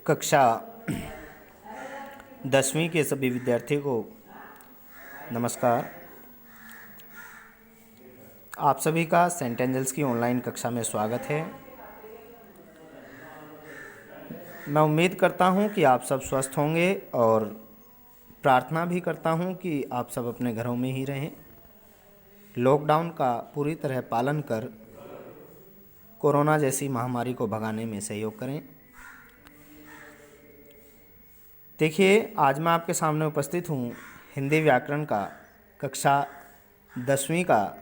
कक्षा 10वीं के सभी विद्यार्थियों को नमस्कार। आप सभी का सेंट एंजल्स की ऑनलाइन कक्षा में स्वागत है। मैं उम्मीद करता हूं कि आप सब स्वस्थ होंगे और प्रार्थना भी करता हूं कि आप सब अपने घरों में ही रहें, लॉकडाउन का पूरी तरह पालन कर कोरोना जैसी महामारी को भगाने में सहयोग करें। देखिए, आज मैं आपके सामने उपस्थित हूँ हिंदी व्याकरण का कक्षा 10वीं का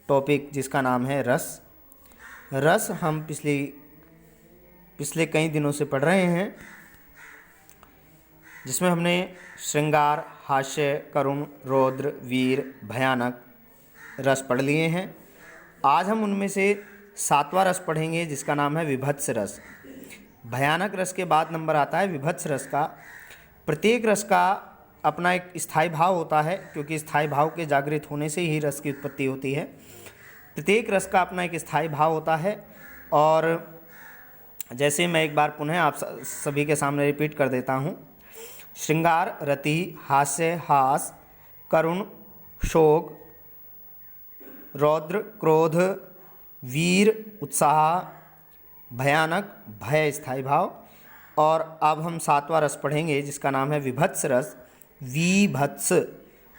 टॉपिक जिसका नाम है रस। रस हम पिछले कई दिनों से पढ़ रहे हैं, जिसमें हमने श्रृंगार, हास्य, करुण, रौद्र, वीर, भयानक रस पढ़ लिए हैं। आज हम उनमें से 7वां रस पढ़ेंगे जिसका नाम है विभत्स रस। भयानक रस के बाद नंबर आता है विभत्स रस का। प्रत्येक रस का अपना एक स्थायी भाव होता है, क्योंकि स्थायी भाव के जागृत होने से ही रस की उत्पत्ति होती है। प्रत्येक रस का अपना एक स्थायी भाव होता है। और जैसे मैं एक बार पुनः आप सभी के सामने रिपीट कर देता हूँ। श्रृंगार रति, हास्य हास, करुण शोक, रौद्र क्रोध, वीर उत्साह, भयानक भय स्थायी भाव। और अब हम 7वां रस पढ़ेंगे जिसका नाम है विभत्स रस। विभत्स,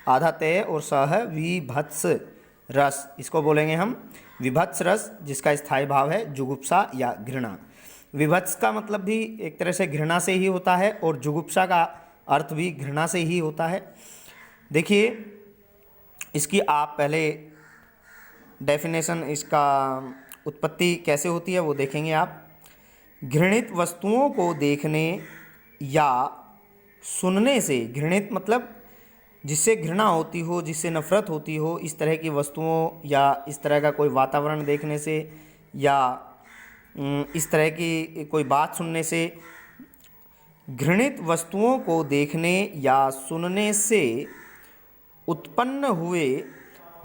आधा तय और सह, विभत्स रस, इसको बोलेंगे हम विभत्स रस, जिसका स्थायी भाव है जुगुप्सा या घृणा। विभत्स का मतलब भी एक तरह से घृणा से ही होता है और जुगुप्सा का अर्थ भी घृणा से ही होता है। देखिए, इसकी आप पहले डेफिनेशन, इसका उत्पत्ति कैसे होती है वो देखेंगे आप। घृणित वस्तुओं को देखने या सुनने से, घृणित मतलब जिससे घृणा होती हो, जिससे नफरत होती हो, इस तरह की वस्तुओं या इस तरह का कोई वातावरण देखने से या इस तरह की कोई बात सुनने से, घृणित वस्तुओं को देखने या सुनने से उत्पन्न हुए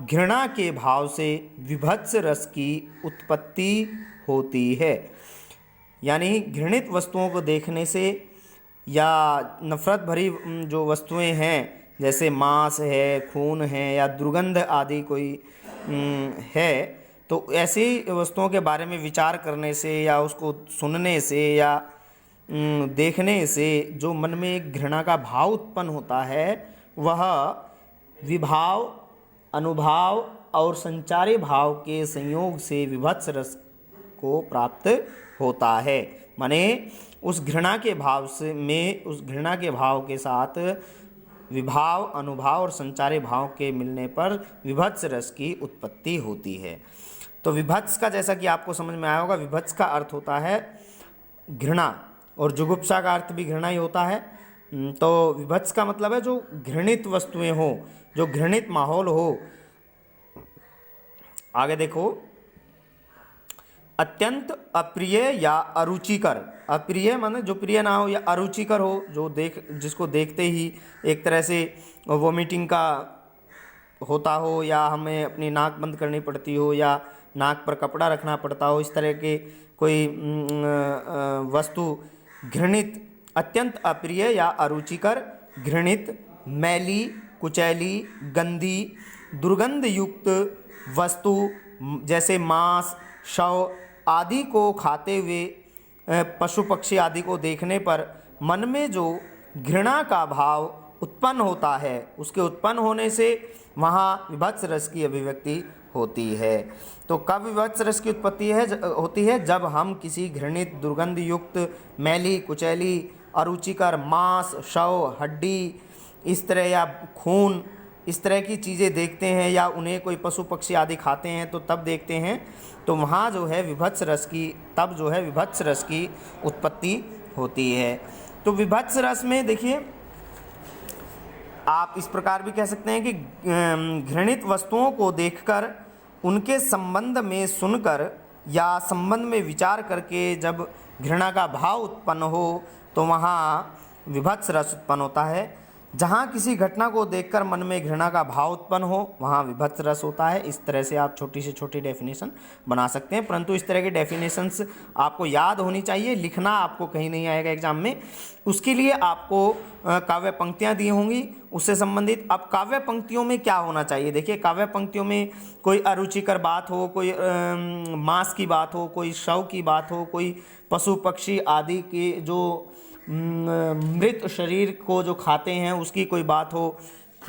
घृणा के भाव से विभत्स रस की उत्पत्ति होती है। यानी घृणित वस्तुओं को देखने से या नफरत भरी जो वस्तुएं हैं, जैसे मांस है, खून है या दुर्गंध आदि कोई है, तो ऐसी वस्तुओं के बारे में विचार करने से या उसको सुनने से या देखने से जो मन में एक घृणा का भाव उत्पन्न होता है, वह विभाव, अनुभाव और संचारी भाव के संयोग से विभत्स रस को प्राप्त होता है। माने उस घृणा के भाव से में, उस घृणा के भाव के साथ विभाव, अनुभाव और संचारी भाव के मिलने पर विभत्स रस की उत्पत्ति होती है। तो विभत्स का, जैसा कि आपको समझ में आया होगा, विभत्स का अर्थ होता है घृणा और जुगुप्सा का अर्थ भी घृणा ही होता है। तो विभत्स का मतलब है जो घृणित वस्तुएं हो, जो घृणित माहौल हो। आगे देखो, अत्यंत अप्रिय या अरुचिकर। अप्रिय माने जो प्रिय ना हो, या अरुचिकर हो जो जिसको देखते ही एक तरह से वोमिटिंग का होता हो, या हमें अपनी नाक बंद करनी पड़ती हो, या नाक पर कपड़ा रखना पड़ता हो, इस तरह के कोई वस्तु घृणित, अत्यंत अप्रिय या अरुचिकर, घृणित, मैली, कुचैली, गंदी, दुर्गंध युक्त वस्तु जैसे मांस, शव आदि को खाते हुए पशु पक्षी आदि को देखने पर मन में जो घृणा का भाव उत्पन्न होता है, उसके उत्पन्न होने से वहाँ विभत्स रस की अभिव्यक्ति होती है। तो कब विभत्स रस की उत्पत्ति होती है? जब हम किसी घृणित, दुर्गंध युक्त, मैली, कुचैली, अरुचिकर मांस, शव, हड्डी, इस तरह या खून, इस तरह की चीज़ें देखते हैं, या उन्हें कोई पशु पक्षी आदि खाते हैं तो तब देखते हैं, तो वहाँ जो है विभत्स रस की, तब जो है विभत्स रस की उत्पत्ति होती है। तो विभत्स रस में देखिए, आप इस प्रकार भी कह सकते हैं कि घृणित वस्तुओं को देखकर, उनके संबंध में सुनकर या संबंध में विचार करके जब घृणा का भाव उत्पन्न हो तो वहाँ विभत्स रस उत्पन्न होता है। जहाँ किसी घटना को देखकर मन में घृणा का भाव उत्पन्न हो वहाँ विभत्स रस होता है। इस तरह से आप छोटी से छोटी डेफिनेशन बना सकते हैं, परंतु इस तरह की डेफिनेशंस आपको याद होनी चाहिए, लिखना आपको कहीं नहीं आएगा एग्जाम में। उसके लिए आपको काव्य पंक्तियाँ दी होंगी उससे संबंधित। अब काव्य पंक्तियों में क्या होना चाहिए, देखिए काव्य पंक्तियों में कोई अरुचिकर बात हो, कोई मांस की बात हो, कोई शव की बात हो, कोई पशु पक्षी आदि के जो मृत शरीर को जो खाते हैं उसकी कोई बात हो,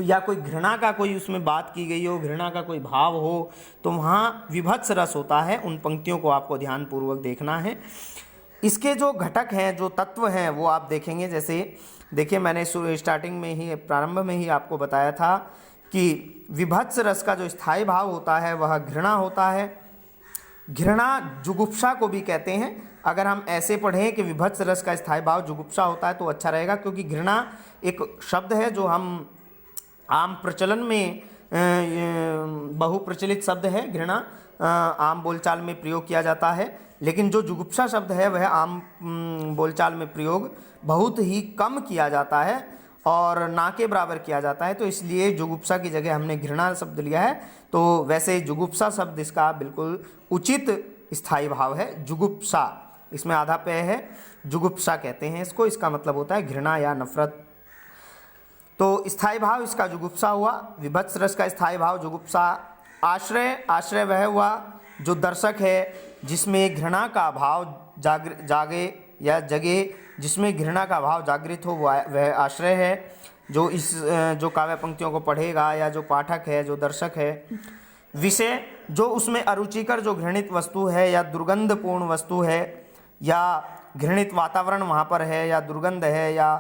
या कोई घृणा का कोई उसमें बात की गई हो, घृणा का कोई भाव हो, तो वहाँ विभत्स रस होता है। उन पंक्तियों को आपको ध्यानपूर्वक देखना है। इसके जो घटक हैं, जो तत्व हैं, वो आप देखेंगे। जैसे देखिए मैंने स्टार्टिंग में ही, प्रारंभ में ही आपको बताया था कि विभत्स रस का जो स्थायी भाव होता है वह घृणा होता है। घृणा जुगुप्सा को भी कहते हैं। अगर हम ऐसे पढ़ें कि विभत्स रस का स्थायी भाव जुगुप्सा होता है तो अच्छा रहेगा, क्योंकि घृणा एक शब्द है जो हम आम प्रचलन में बहुप्रचलित शब्द है। घृणा आम बोलचाल में प्रयोग किया जाता है, लेकिन जो जुगुप्सा शब्द है वह आम बोलचाल में प्रयोग बहुत ही कम किया जाता है और ना के बराबर किया जाता है। तो इसलिए जुगुप्सा की जगह हमने घृणा शब्द लिया है। तो वैसे जुगुप्सा शब्द इसका बिल्कुल उचित स्थायी भाव है, जुगुप्सा। इसमें आधा पेय है, जुगुप्सा कहते हैं इसको। इसका मतलब होता है घृणा या नफरत। तो स्थायी भाव इसका जुगुप्सा हुआ। विभत्स रस का स्थायी भाव जुगुप्सा। आश्रय वह हुआ जो दर्शक है जिसमें घृणा का भाव जागे या जगे, जिसमें घृणा का भाव जागृत हो वह आश्रय है। जो काव्य पंक्तियों को पढ़ेगा या जो पाठक है, जो दर्शक है। विषय जो उसमें अरुचिकर जो घृणित वस्तु है या दुर्गंधपूर्ण वस्तु है या घृणित वातावरण वहाँ पर है या दुर्गंध है या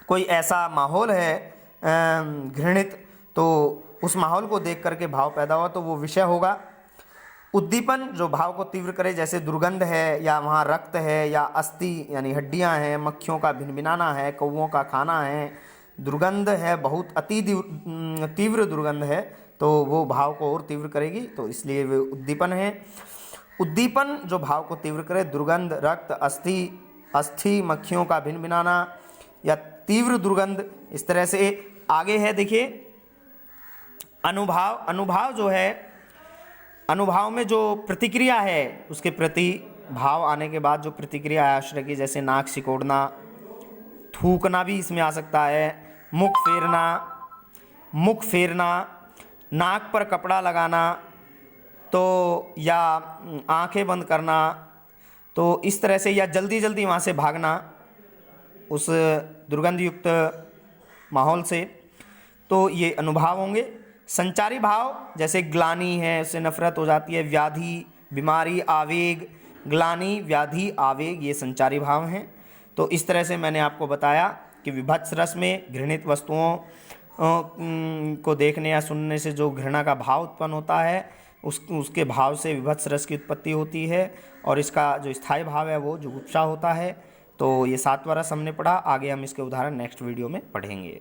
कोई ऐसा माहौल है घृणित, तो उस माहौल को देख करके भाव पैदा हुआ तो वो विषय होगा। उद्दीपन जो भाव को तीव्र करे, जैसे दुर्गंध है या वहाँ रक्त है या अस्थि यानी हड्डियाँ हैं, मक्खियों का भिनभिनाना है, कौवों का खाना है, दुर्गंध है, बहुत अति तीव्र दुर्गंध है, तो वो भाव को और तीव्र करेगी, तो इसलिए वे उद्दीपन है। उद्दीपन जो भाव को तीव्र करे, दुर्गंध, रक्त, अस्थि, मक्खियों का भिनभिनाना या तीव्र दुर्गंध, इस तरह से आगे है। देखिए अनुभाव जो है, अनुभाव में जो प्रतिक्रिया है उसके प्रति भाव आने के बाद जो प्रतिक्रिया है आश्रय की, जैसे नाक सिकोड़ना, थूकना भी इसमें आ सकता है, मुख फेरना, नाक पर कपड़ा लगाना, तो या आंखें बंद करना, तो इस तरह से, या जल्दी जल्दी वहाँ से भागना उस दुर्गंध युक्त माहौल से, तो ये अनुभाव होंगे। संचारी भाव जैसे ग्लानि है, उससे नफरत हो जाती है, व्याधि, बीमारी, आवेग, ग्लानि, व्याधि, आवेग, ये संचारी भाव हैं। तो इस तरह से मैंने आपको बताया कि विभत्स रस में घृणित वस्तुओं को देखने या सुनने से जो घृणा का भाव उत्पन्न होता है उसके भाव से विभत्स रस की उत्पत्ति होती है, और इसका जो स्थायी भाव है वो जुगुप्सा होता है। तो ये 7वां रस हमने पढ़ा। आगे हम इसके उदाहरण नेक्स्ट वीडियो में पढ़ेंगे।